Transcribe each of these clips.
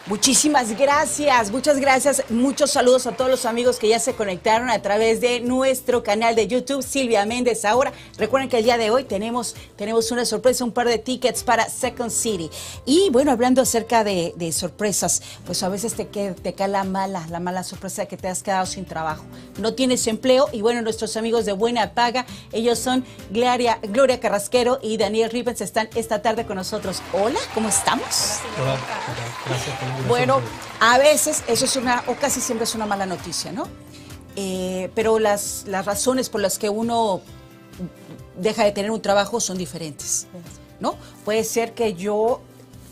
Muchas gracias, muchos saludos a todos los amigos que ya se conectaron a través de nuestro canal de YouTube, Silvia Méndez. Ahora, recuerden que el día de hoy tenemos una sorpresa, un par de tickets para Second City. Y bueno, hablando acerca de sorpresas, pues a veces te cae la mala sorpresa de que te has quedado sin trabajo. No tienes empleo y bueno, nuestros amigos de Buena Paga, ellos son Gloria Carrasquero y Daniel Rivens, están esta tarde con nosotros. Hola, ¿cómo estamos? Hola, gracias por la invitación. Bueno, a veces eso es o casi siempre es una mala noticia, ¿no? Pero las razones por las que uno deja de tener un trabajo son diferentes, ¿no? Puede ser que yo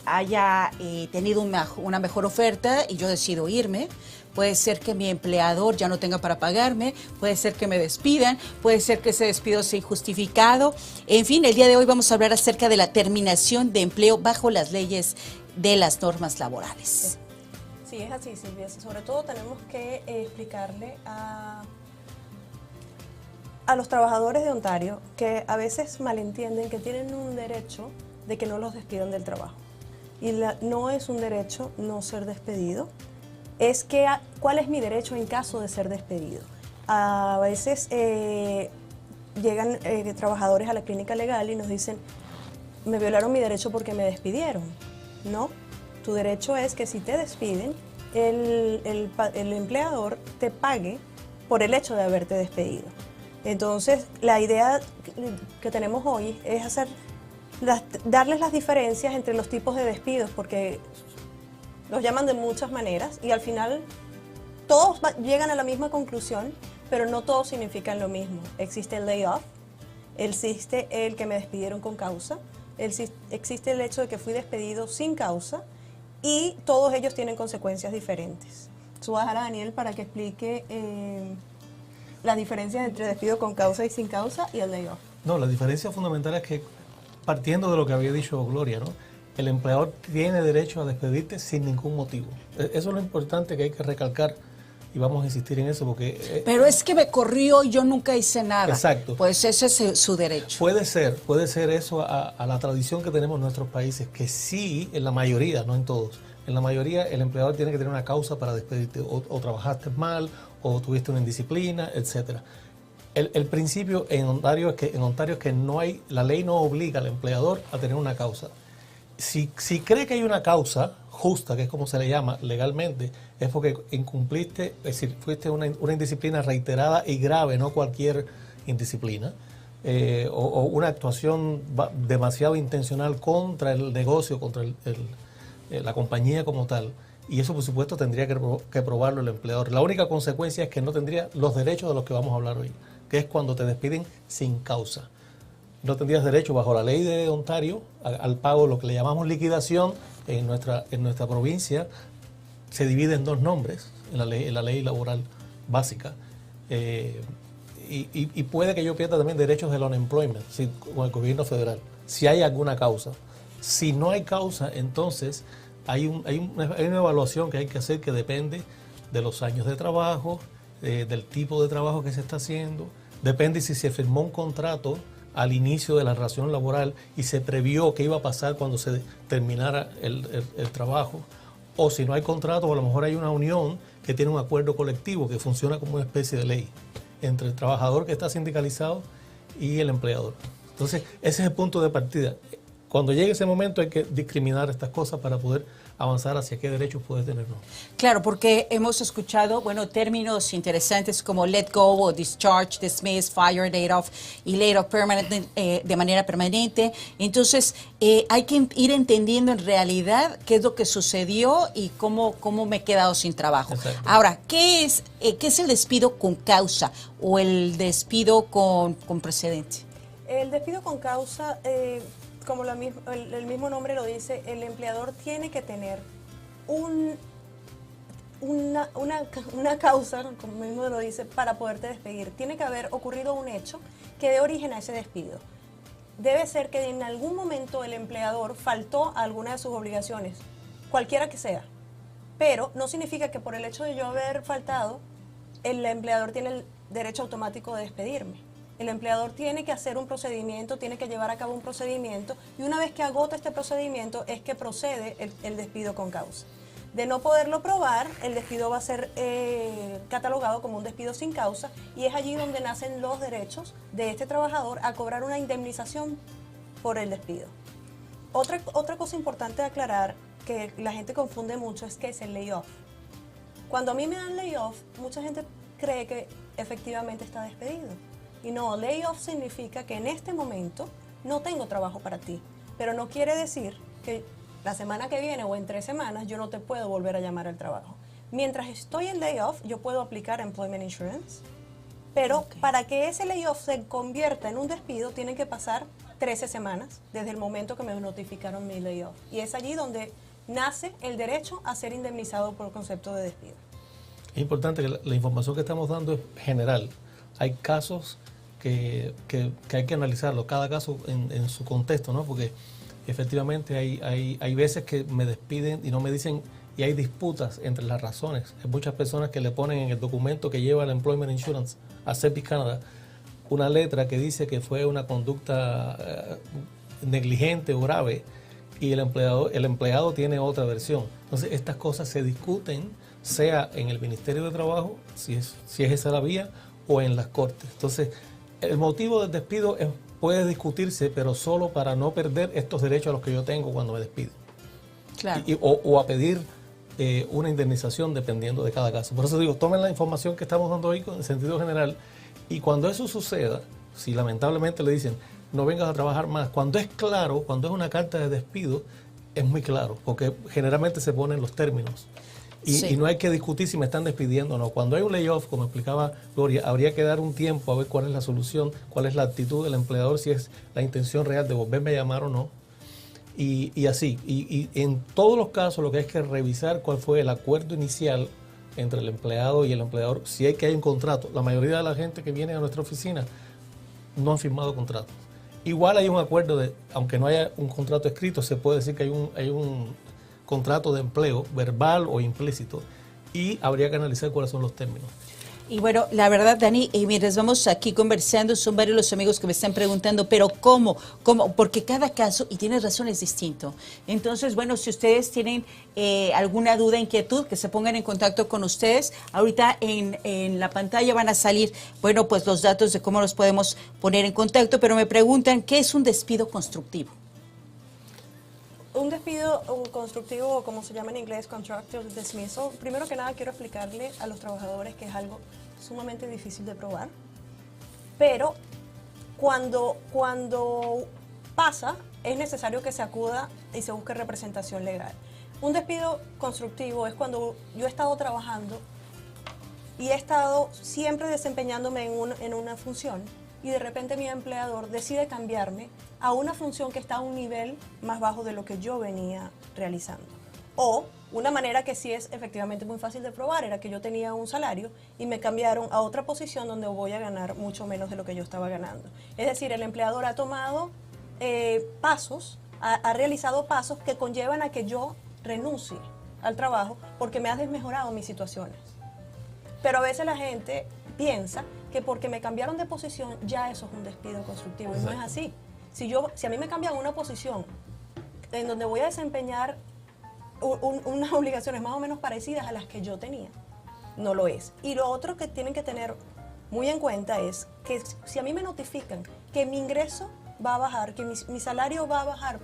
haya tenido una mejor oferta y yo decido irme. Puede ser que mi empleador ya no tenga para pagarme, puede ser que me despidan, puede ser que ese despido sea injustificado. En fin, el día de hoy vamos a hablar acerca de la terminación de empleo bajo las leyes de las normas laborales. Sí, es así, Silvia. Sobre todo tenemos que explicarle a los trabajadores de Ontario que a veces malentienden que tienen un derecho de que no los despidan del trabajo. Y no es un derecho no ser despedido. Es que, ¿cuál es mi derecho en caso de ser despedido? A veces llegan trabajadores a la clínica legal y nos dicen, me violaron mi derecho porque me despidieron. No, tu derecho es que si te despiden, el empleador te pague por el hecho de haberte despedido. Entonces, la idea que tenemos hoy es darles las diferencias entre los tipos de despidos, porque los llaman de muchas maneras y al final todos llegan a la misma conclusión, pero no todos significan lo mismo. Existe el layoff, existe el que me despidieron con causa, existe el hecho de que fui despedido sin causa y todos ellos tienen consecuencias diferentes. Voy a dejar a Daniel para que explique las diferencias entre despido con causa y sin causa y el layoff. No, la diferencia fundamental es que, partiendo de lo que había dicho Gloria, ¿no?, el empleador tiene derecho a despedirte sin ningún motivo. Eso es lo importante que hay que recalcar y vamos a insistir en eso porque... Pero es que me corrió y yo nunca hice nada. Exacto. Pues ese es su derecho. Puede ser eso a la tradición que tenemos en nuestros países, que sí, en la mayoría, no en todos, en la mayoría el empleador tiene que tener una causa para despedirte, o trabajaste mal, o tuviste una indisciplina, etcétera. El principio en Ontario es que no hay, la ley no obliga al empleador a tener una causa. Si cree que hay una causa justa, que es como se le llama legalmente, es porque incumpliste, es decir, fuiste una indisciplina reiterada y grave, no cualquier indisciplina, o una actuación demasiado intencional contra el negocio, contra la compañía como tal. Y eso, por supuesto, tendría que probarlo el empleador. La única consecuencia es que no tendría los derechos de los que vamos a hablar hoy, que es cuando te despiden sin causa. No tendrías derecho bajo la ley de Ontario al pago, lo que le llamamos liquidación. En nuestra provincia se divide en dos nombres en la ley laboral básica. Y puede que yo pierda también derechos del unemployment con el gobierno federal, si hay alguna causa. Si no hay causa, entonces hay una evaluación que hay que hacer que depende de los años de trabajo, del tipo de trabajo que se está haciendo, depende si se firmó un contrato al inicio de la relación laboral y se previó qué iba a pasar cuando se terminara el trabajo, o si no hay contrato, a lo mejor hay una unión que tiene un acuerdo colectivo que funciona como una especie de ley entre el trabajador que está sindicalizado y el empleador. Entonces, ese es el punto de partida. Cuando llegue ese momento hay que discriminar estas cosas para poder avanzar hacia qué derechos puede tener, ¿no? Claro, porque hemos escuchado, bueno, términos interesantes como let go o discharge, dismiss, fire, laid off y laid off de manera permanente. Entonces, hay que ir entendiendo en realidad qué es lo que sucedió y cómo me he quedado sin trabajo. Exacto. Ahora, ¿qué es el despido con causa o el despido con precedente? El despido con causa... como el mismo nombre lo dice, el empleador tiene que tener una causa, como el mismo lo dice, para poderte despedir. Tiene que haber ocurrido un hecho que dé origen a ese despido. Debe ser que en algún momento el empleador faltó a alguna de sus obligaciones, cualquiera que sea. Pero no significa que por el hecho de yo haber faltado, el empleador tiene el derecho automático de despedirme. El empleador tiene que hacer un procedimiento, tiene que llevar a cabo un procedimiento y una vez que agota este procedimiento es que procede el despido con causa. De no poderlo probar, el despido va a ser catalogado como un despido sin causa y es allí donde nacen los derechos de este trabajador a cobrar una indemnización por el despido. Otra cosa importante de aclarar, que la gente confunde mucho, es que es el layoff. Cuando a mí me dan layoff, mucha gente cree que efectivamente está despedido. Y no, layoff significa que en este momento no tengo trabajo para ti, pero no quiere decir que la semana que viene o en 3 semanas yo no te puedo volver a llamar al trabajo. Mientras estoy en layoff, yo puedo aplicar Employment Insurance, pero para que ese layoff se convierta en un despido, tienen que pasar 13 semanas desde el momento que me notificaron mi layoff. Y es allí donde nace el derecho a ser indemnizado por concepto de despido. Es importante que la información que estamos dando es general. Hay casos que hay que analizarlo, cada caso en su contexto, ¿no? Porque efectivamente hay veces que me despiden y no me dicen, y hay disputas entre las razones. Hay muchas personas que le ponen en el documento que lleva el Employment Insurance a CEPIS Canada una letra que dice que fue una conducta negligente o grave, y el empleado tiene otra versión. Entonces estas cosas se discuten, sea en el Ministerio de Trabajo, si es esa la vía, o en las cortes. Entonces el motivo del despido puede discutirse, pero solo para no perder estos derechos a los que yo tengo cuando me despido. Claro. O a pedir una indemnización dependiendo de cada caso. Por eso digo, tomen la información que estamos dando hoy en sentido general, y cuando eso suceda, si lamentablemente le dicen no vengas a trabajar más, cuando es claro, cuando es una carta de despido, es muy claro, porque generalmente se ponen los términos. Y no hay que discutir si me están despidiendo o no. Cuando hay un layoff, como explicaba Gloria, habría que dar un tiempo a ver cuál es la solución, cuál es la actitud del empleador, si es la intención real de volverme a llamar o no. Y así. Y en todos los casos lo que hay que revisar cuál fue el acuerdo inicial entre el empleado y el empleador, si hay que hay un contrato. La mayoría de la gente que viene a nuestra oficina no han firmado contratos. Igual hay un acuerdo aunque no haya un contrato escrito, se puede decir que hay un contrato de empleo verbal o implícito, y habría que analizar cuáles son los términos. Y bueno, la verdad, Dani, mientras vamos aquí conversando, son varios los amigos que me están preguntando, pero ¿cómo? Porque cada caso, y tienes razón, es distinto. Entonces, bueno, si ustedes tienen alguna duda, inquietud, que se pongan en contacto con ustedes. Ahorita en la pantalla van a salir, bueno, pues los datos de cómo los podemos poner en contacto, pero me preguntan, ¿qué es un despido constructivo? Un despido constructivo, o como se llama en inglés, constructive dismissal, primero que nada quiero explicarle a los trabajadores que es algo sumamente difícil de probar, pero cuando pasa es necesario que se acuda y se busque representación legal. Un despido constructivo es cuando yo he estado trabajando y he estado siempre desempeñándome en una función, y de repente mi empleador decide cambiarme a una función que está a un nivel más bajo de lo que yo venía realizando. O una manera que sí es efectivamente muy fácil de probar era que yo tenía un salario y me cambiaron a otra posición donde voy a ganar mucho menos de lo que yo estaba ganando. Es decir, el empleador ha tomado pasos, ha realizado pasos que conllevan a que yo renuncie al trabajo porque me ha desmejorado mis situaciones. Pero a veces la gente piensa que porque me cambiaron de posición ya eso es un despido constructivo. Exacto. Y no es así. Si a mí me cambian una posición en donde voy a desempeñar unas obligaciones más o menos parecidas a las que yo tenía, no lo es. Y lo otro que tienen que tener muy en cuenta es que si a mí me notifican que mi ingreso va a bajar, que mi salario va a bajar,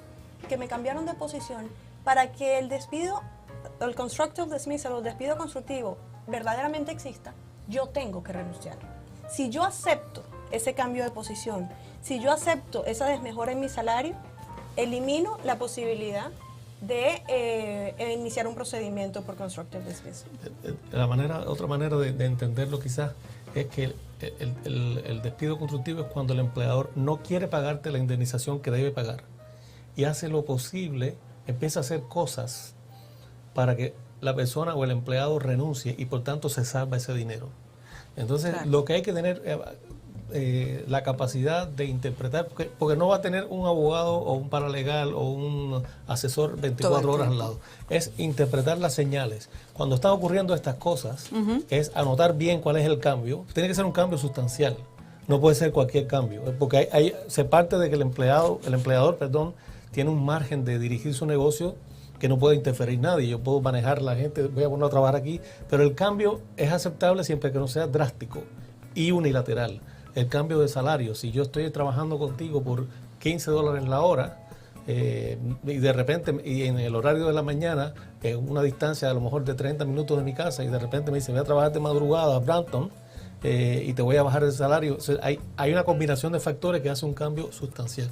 que me cambiaron de posición, para que el despido, el constructive dismissal o el despido constructivo verdaderamente exista, yo tengo que renunciar. Si yo acepto ese cambio de posición, si yo acepto esa desmejora en mi salario, elimino la posibilidad de iniciar un procedimiento por constructive dismissal. Otra manera de entenderlo quizás es que el despido constructivo es cuando el empleador no quiere pagarte la indemnización que debe pagar y hace lo posible, empieza a hacer cosas para que la persona o el empleado renuncie y por tanto se salva ese dinero. Entonces, claro, lo que hay que tener la capacidad de interpretar, porque no va a tener un abogado o un paralegal o un asesor 24 horas al lado, es interpretar las señales. Cuando están ocurriendo estas cosas, es anotar bien cuál es el cambio. Tiene que ser un cambio sustancial, no puede ser cualquier cambio, porque se parte de que el empleador tiene un margen de dirigir su negocio que no puede interferir nadie. Yo puedo manejar la gente, voy a poner a trabajar aquí, pero el cambio es aceptable siempre que no sea drástico y unilateral. El cambio de salario, si yo estoy trabajando contigo por $15 la hora, y de repente, y en el horario de la mañana, en una distancia a lo mejor de 30 minutos de mi casa, y de repente me dice, voy a trabajar de madrugada a Brampton, y te voy a bajar el salario. O sea, hay una combinación de factores que hace un cambio sustancial.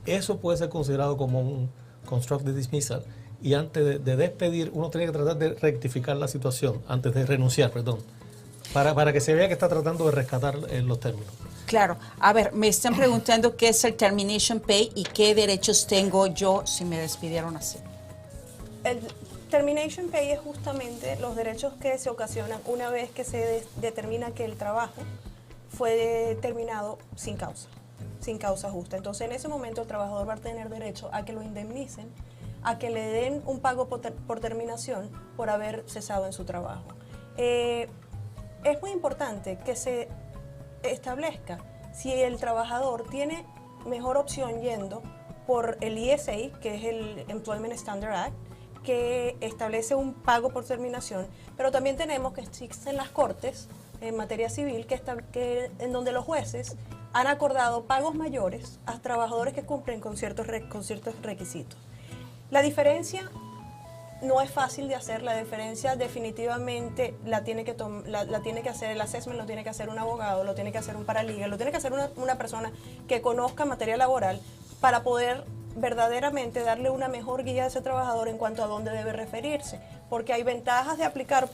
Eso puede ser considerado como un constructive dismissal, y antes de despedir, uno tiene que tratar de rectificar la situación, antes de renunciar, perdón, para que se vea que está tratando de rescatar los términos. Claro. A ver, me están preguntando qué es el termination pay y qué derechos tengo yo si me despidieron así. El termination pay es justamente los derechos que se ocasionan una vez que se determina que el trabajo fue terminado sin causa justa. Entonces, en ese momento el trabajador va a tener derecho a que lo indemnicen, a que le den un pago por terminación por haber cesado en su trabajo. Es muy importante que se establezca si el trabajador tiene mejor opción yendo por el ESA, que es el Employment Standard Act, que establece un pago por terminación, pero también tenemos que existen las cortes en materia civil en donde los jueces han acordado pagos mayores a trabajadores que cumplen con ciertos requisitos. La diferencia no es fácil de hacer, la diferencia definitivamente la tiene que hacer, el assessment lo tiene que hacer un abogado, lo tiene que hacer un paralegal, lo tiene que hacer una persona que conozca materia laboral para poder verdaderamente darle una mejor guía a ese trabajador en cuanto a dónde debe referirse, porque hay ventajas de aplicar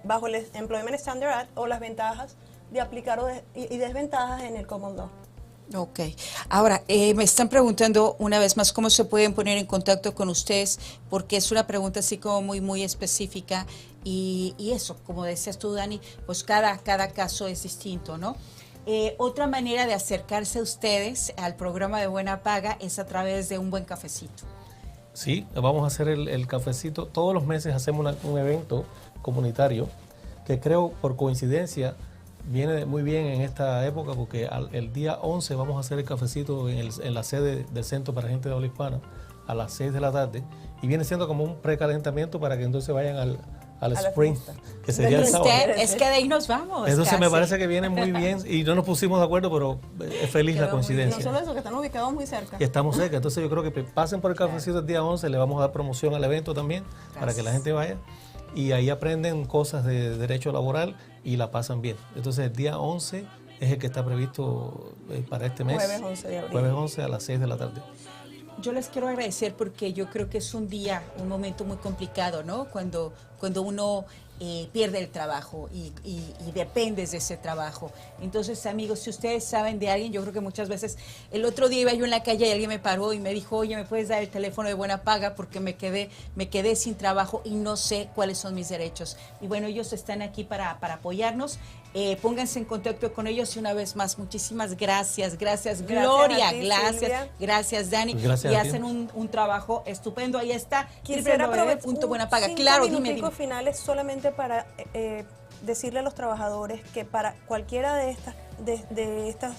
bajo el Employment Standard Act o las ventajas de aplicar y desventajas en el Common Law. Ok. Ahora, me están preguntando una vez más cómo se pueden poner en contacto con ustedes, porque es una pregunta así como muy, muy específica y eso, como decías tú, Dani, pues cada caso es distinto, ¿no? Otra manera de acercarse a ustedes al programa de Buena Paga es a través de un buen cafecito. Sí, vamos a hacer el cafecito. Todos los meses hacemos un evento comunitario que creo por coincidencia viene muy bien en esta época porque el día 11 vamos a hacer el cafecito en la sede del Centro para Gente de Habla Hispana a las 6 de la tarde y viene siendo como un precalentamiento para que entonces vayan al Spring, que sería el sábado. Es que de ahí nos vamos. Entonces casi. me parece que viene muy bien y no nos pusimos de acuerdo, pero es feliz la coincidencia. No solo eso, que están ubicados muy cerca. Y estamos cerca, entonces yo creo que pasen por el cafecito el día 11, le vamos a dar promoción al evento también para que la gente vaya y ahí aprenden cosas de derecho laboral y la pasan bien. Entonces el día 11 es el que está previsto para este mes. Jueves 11 de abril. Jueves 11 a las 6 de la tarde. Yo les quiero agradecer porque yo creo que es un momento muy complicado, ¿no? Cuando uno pierde el trabajo y dependes de ese trabajo. Entonces, amigos, si ustedes saben de alguien, yo creo que muchas veces, el otro día iba yo en la calle y alguien me paró y me dijo, oye, ¿me puedes dar el teléfono de Buena Paga? Porque me quedé sin trabajo y no sé cuáles son mis derechos. Y bueno, ellos están aquí para apoyarnos. Pónganse en contacto con ellos y una vez más, muchísimas gracias. Gracias, Gloria. Gracias, Dani. Gracias y a ti. hacen un trabajo estupendo. Ahí está. Quisiera aprovechar Buenapaga. Claro, dime. Finales solamente para decirle a los trabajadores que para cualquiera de estas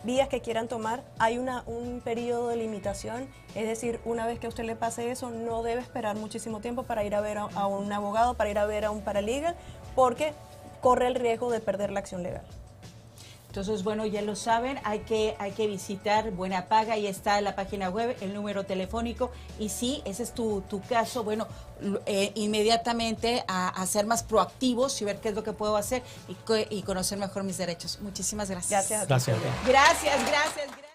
vías que quieran tomar hay un periodo de limitación, es decir, una vez que a usted le pase eso no debe esperar muchísimo tiempo para ir a ver a un abogado, para ir a ver a un paralegal, porque corre el riesgo de perder la acción legal. Entonces, bueno, ya lo saben, hay que visitar Buena Paga, ahí está la página web, el número telefónico, y si ese es tu caso, bueno, inmediatamente a ser más proactivos y ver qué es lo que puedo hacer y conocer mejor mis derechos. Muchísimas gracias. Gracias a ti. Gracias. Gracias.